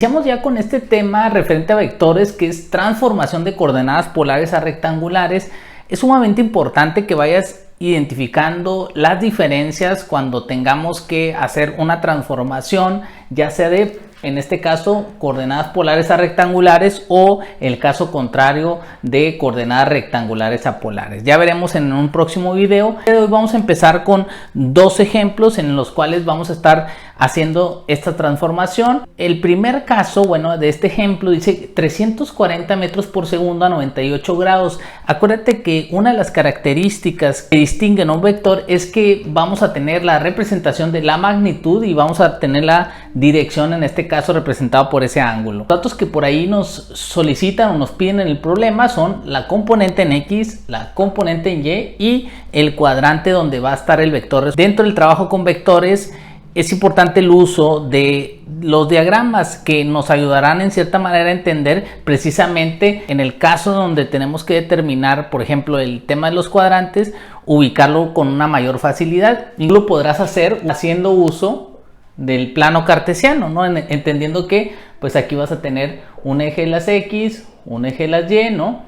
Iniciamos ya con este tema referente a vectores, que es transformación de coordenadas polares a rectangulares. Es sumamente importante que vayas identificando las diferencias cuando tengamos que hacer una transformación, ya sea de, en este caso, coordenadas polares a rectangulares o el caso contrario de coordenadas rectangulares a polares. Ya veremos en un próximo video. Hoy vamos a empezar con dos ejemplos en los cuales vamos a estar haciendo esta transformación. El primer caso, bueno, de este ejemplo dice 340 metros por segundo a 98 grados. Acuérdate que una de las características que distinguen a un vector es que vamos a tener la representación de la magnitud y vamos a tener la dirección, en este caso representado por ese ángulo. Los datos que por ahí nos solicitan o nos piden en el problema son la componente en X, la componente en Y y el cuadrante donde va a estar el vector. Dentro del trabajo con vectores es importante el uso de los diagramas, que nos ayudarán en cierta manera a entender precisamente en el caso donde tenemos que determinar, por ejemplo, el tema de los cuadrantes, ubicarlo con una mayor facilidad. Y lo podrás hacer haciendo uso del plano cartesiano, ¿no? Entendiendo que pues aquí vas a tener un eje de las X, un eje de las Y, ¿no?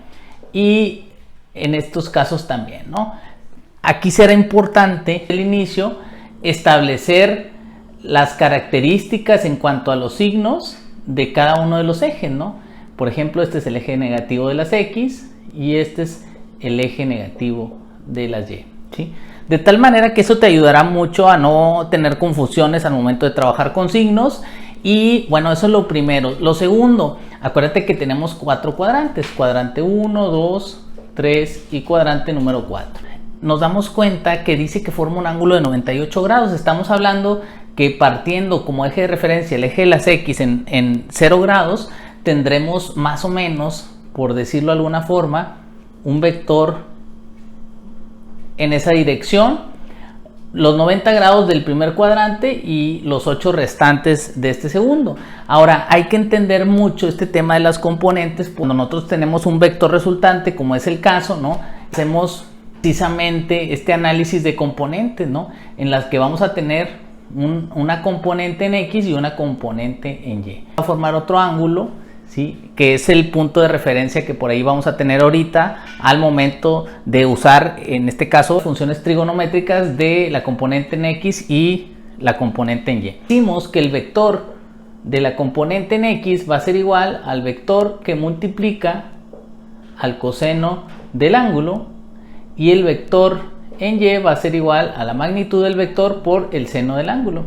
Y en estos casos también, ¿no? Aquí será importante al inicio establecer las características en cuanto a los signos de cada uno de los ejes, ¿no? Por ejemplo, este es el eje negativo de las X y este es el eje negativo de las Y, ¿sí? De tal manera que eso te ayudará mucho a no tener confusiones al momento de trabajar con signos. Y bueno, eso es lo primero. Lo segundo, acuérdate que tenemos 4 cuadrantes: cuadrante 1, 2, 3 y cuadrante número 4. Nos damos cuenta que dice que forma un ángulo de 98 grados. Estamos hablando que partiendo como eje de referencia el eje de las X en 0 grados, tendremos más o menos, por decirlo de alguna forma, un vector en esa dirección, los 90 grados del primer cuadrante y los 8 restantes de este segundo. Ahora, hay que entender mucho este tema de las componentes. Cuando nosotros tenemos un vector resultante, como es el caso, ¿no? Hacemos precisamente este análisis de componentes, ¿no? En las que vamos a tener una componente en X y una componente en Y. Va a formar otro ángulo, ¿sí? Que es el punto de referencia que por ahí vamos a tener ahorita al momento de usar, en este caso, funciones trigonométricas de la componente en X y la componente en Y. Decimos que el vector de la componente en X va a ser igual al vector que multiplica al coseno del ángulo, y el vector en Y va a ser igual a la magnitud del vector por el seno del ángulo.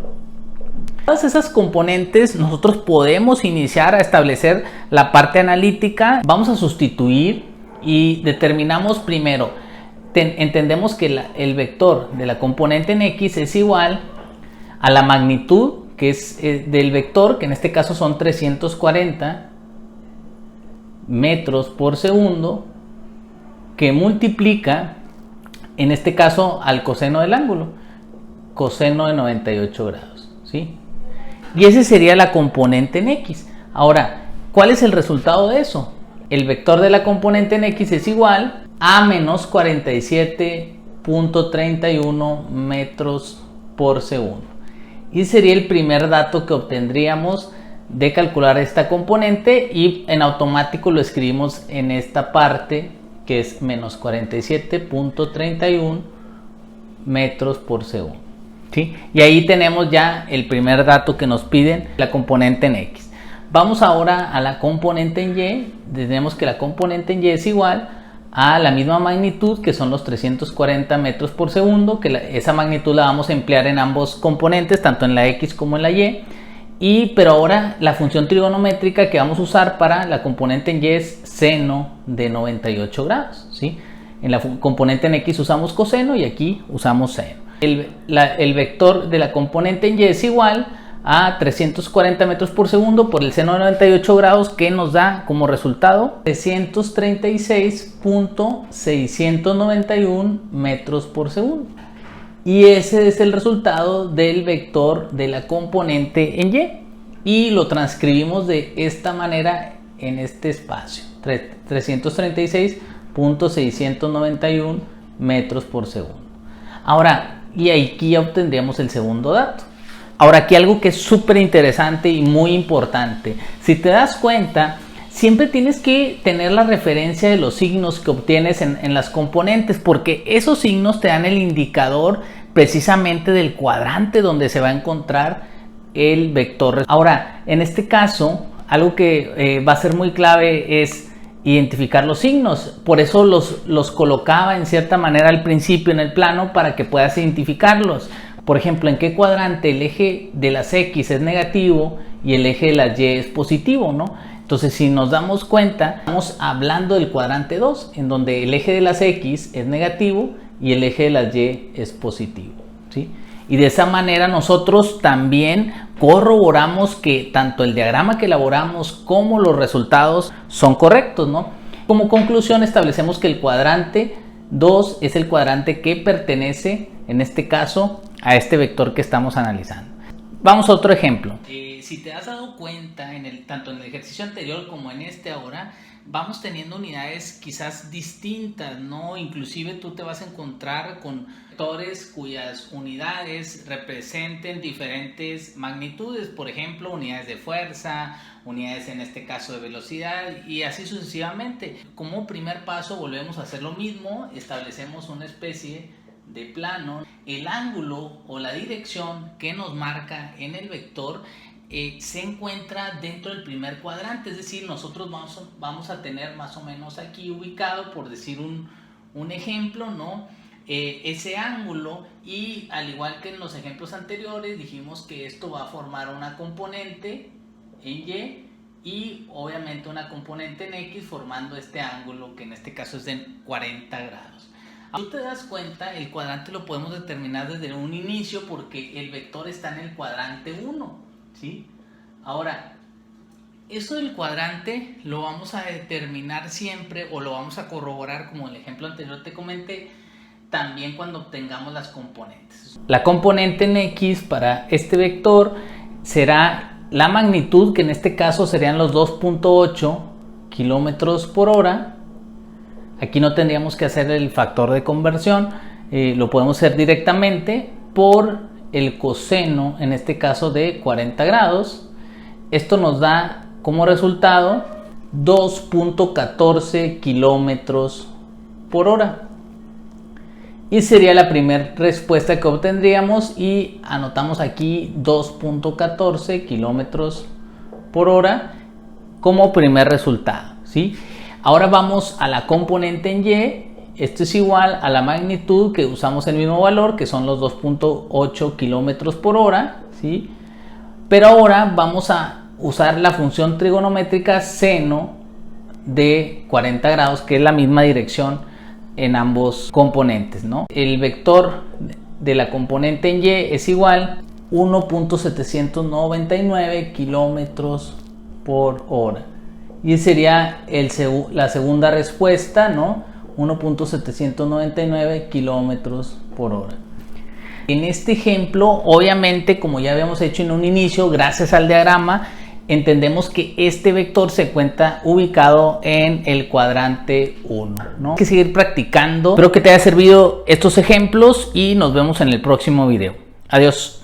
Todas esas componentes nosotros podemos iniciar a establecer la parte analítica. Vamos a sustituir y determinamos primero, entendemos que el vector de la componente en X es igual a la magnitud que es del vector, que en este caso son 340 metros por segundo, que multiplica en este caso al coseno del ángulo, coseno de 98 grados, ¿sí? Y ese sería la componente en X. Ahora, ¿cuál es el resultado de eso? El vector de la componente en X es igual a menos 47.31 metros por segundo. Y sería el primer dato que obtendríamos de calcular esta componente, y en automático lo escribimos en esta parte, que es menos 47.31 metros por segundo, ¿sí? Y ahí tenemos ya el primer dato que nos piden, la componente en X. Vamos ahora a la componente en Y. Tenemos que la componente en Y es igual a la misma magnitud, que son los 340 metros por segundo, que esa magnitud la vamos a emplear en ambos componentes, tanto en la X como en la Y. Pero ahora la función trigonométrica que vamos a usar para la componente en Y es seno de 98 grados, ¿sí? En la componente en X usamos coseno y aquí usamos seno. El vector de la componente en Y es igual a 340 metros por segundo por el seno de 98 grados, que nos da como resultado 336.691 metros por segundo. Y ese es el resultado del vector de la componente en Y. Y lo transcribimos de esta manera en este espacio: 336.691 metros por segundo. Ahora, y aquí ya obtendríamos el segundo dato. Ahora aquí algo que es súper interesante y muy importante. Si te das cuenta, siempre tienes que tener la referencia de los signos que obtienes en las componentes, porque esos signos te dan el indicador precisamente del cuadrante donde se va a encontrar el vector. Ahora, en este caso, algo que va a ser muy clave es identificar los signos. Por eso los colocaba en cierta manera al principio en el plano para que puedas identificarlos. Por ejemplo, en qué cuadrante el eje de las X es negativo y el eje de las Y es positivo, ¿no? Entonces, si nos damos cuenta, estamos hablando del cuadrante 2, en donde el eje de las X es negativo y el eje de las Y es positivo, ¿sí? Y de esa manera nosotros también corroboramos que tanto el diagrama que elaboramos como los resultados son correctos, ¿no? Como conclusión, establecemos que el cuadrante 2 es el cuadrante que pertenece, en este caso, a este vector que estamos analizando. Vamos a otro ejemplo. Si te has dado cuenta, tanto en el ejercicio anterior como en este ahora, vamos teniendo unidades quizás distintas, ¿no? Inclusive tú te vas a encontrar con vectores cuyas unidades representen diferentes magnitudes, por ejemplo, unidades de fuerza, unidades en este caso de velocidad y así sucesivamente. Como primer paso volvemos a hacer lo mismo, establecemos una especie de plano. El ángulo o la dirección que nos marca en el vector se encuentra dentro del primer cuadrante, es decir, nosotros vamos a tener más o menos aquí ubicado, por decir un ejemplo, ¿no? Ese ángulo, y al igual que en los ejemplos anteriores dijimos que esto va a formar una componente en Y obviamente una componente en X formando este ángulo que en este caso es de 40 grados. Tú te das cuenta, el cuadrante lo podemos determinar desde un inicio porque el vector está en el cuadrante 1, ¿sí? Ahora, esto del cuadrante lo vamos a determinar siempre o lo vamos a corroborar, como en el ejemplo anterior te comenté, también cuando obtengamos las componentes. La componente en X para este vector será la magnitud, que en este caso serían los 2.8 kilómetros por hora. Aquí no tendríamos que hacer el factor de conversión, lo podemos hacer directamente por el coseno, en este caso de 40 grados. Esto nos da como resultado 2.14 kilómetros por hora. Y sería la primera respuesta que obtendríamos y anotamos aquí 2.14 kilómetros por hora como primer resultado, ¿sí? Ahora vamos a la componente en Y. Esto es igual a la magnitud, que usamos el mismo valor, que son los 2.8 kilómetros por hora, ¿sí? Pero ahora vamos a usar la función trigonométrica seno de 40 grados, que es la misma dirección en ambos componentes, ¿no? El vector de la componente en Y es igual a 1.799 kilómetros por hora. Y sería la segunda respuesta, ¿no? 1.799 kilómetros por hora. En este ejemplo, obviamente, como ya habíamos hecho en un inicio, gracias al diagrama, entendemos que este vector se encuentra ubicado en el cuadrante 1, ¿no? Hay que seguir practicando. Espero que te haya servido estos ejemplos y nos vemos en el próximo video. Adiós.